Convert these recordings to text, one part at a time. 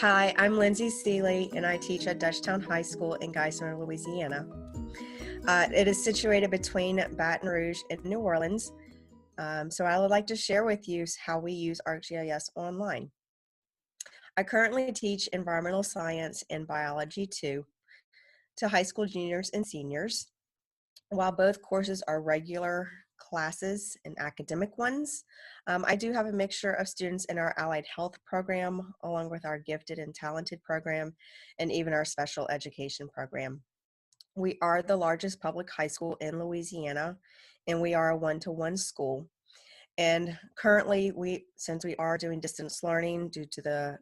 Hi, I'm Lindsay Seeley, and I teach at Dutchtown High School in Geismar, Louisiana. It is situated between Baton Rouge and New Orleans. So I would like to share with you how we use ArcGIS online. I currently teach environmental science and biology 2 to high school juniors and seniors. While both courses are regular classes and academic ones, I do have a mixture of students in our allied health program, along with our gifted and talented program, and even our special education program. We are the largest public high school in Louisiana, and we are a one-to-one school. And currently, since we are doing distance learning due to the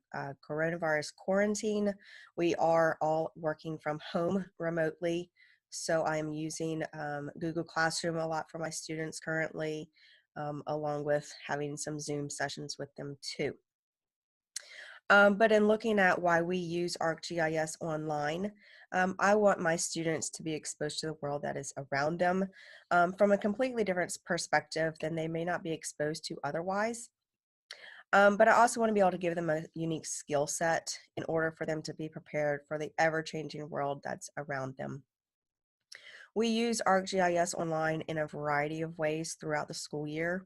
coronavirus quarantine, we are all working from home remotely. So I'm using Google Classroom a lot for my students currently, along with having some Zoom sessions with them too. But in looking at why we use ArcGIS online, I want my students to be exposed to the world that is around them from a completely different perspective than they may not be exposed to otherwise. But I also want to be able to give them a unique skill set in order for them to be prepared for the ever-changing world that's around them. We use ArcGIS online in a variety of ways throughout the school year.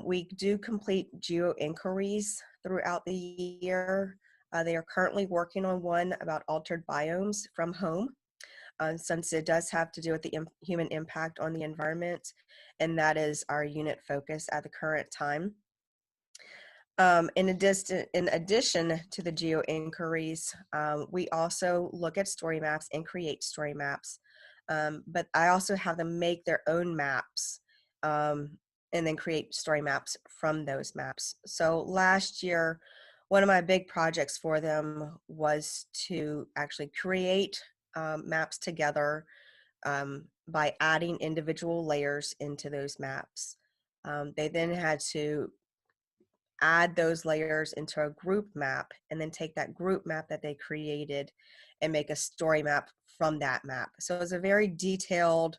We do complete geo inquiries throughout the year. They are currently working on one about altered biomes from home, since it does have to do with the human impact on the environment, and that is our unit focus at the current time. In addition to the geo inquiries, we also look at story maps and create story maps. But I also have them make their own maps and then create story maps from those maps. So last year, one of my big projects for them was to actually create maps together by adding individual layers into those maps. They then had to add those layers into a group map and then take that group map that they created and make a story map from that map. So it was a very detailed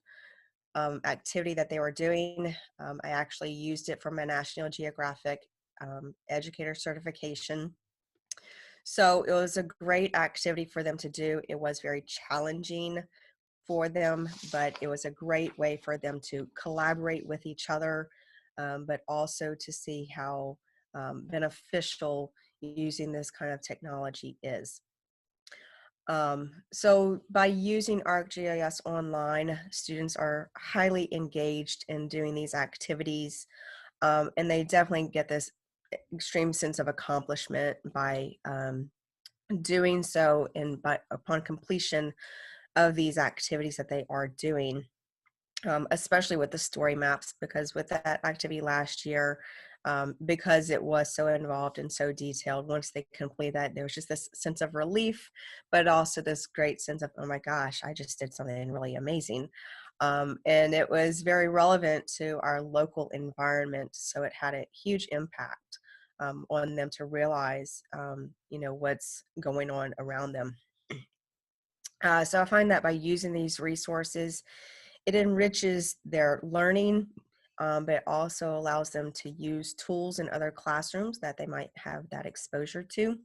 activity that they were doing. I actually used it for my National Geographic educator certification. So it was a great activity for them to do. It was very challenging for them, but it was a great way for them to collaborate with each other, but also to see how beneficial using this kind of technology is. So by using ArcGIS online, students are highly engaged in doing these activities, and they definitely get this extreme sense of accomplishment by doing so, and upon completion of these activities that they are doing. Especially with the story maps, because with that activity last year, because it was so involved and so detailed, once they completed that, there was just this sense of relief, but also this great sense of, oh my gosh, I just did something really amazing. And it was very relevant to our local environment, so it had a huge impact on them to realize, what's going on around them. So I find that by using these resources, it enriches their learning, but it also allows them to use tools in other classrooms that they might have that exposure to.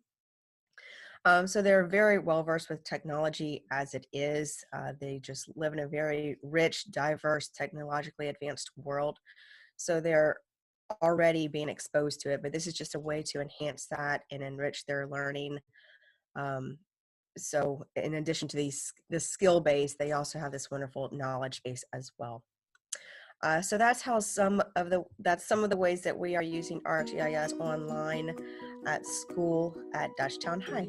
So they're very well versed with technology as it is. They just live in a very rich, diverse, technologically advanced world. So they're already being exposed to it, but this is just a way to enhance that and enrich their learning. So in addition to the skill base, they also have this wonderful knowledge base as well. So that's some of the ways that we are using ArcGIS online at school at Dutchtown High.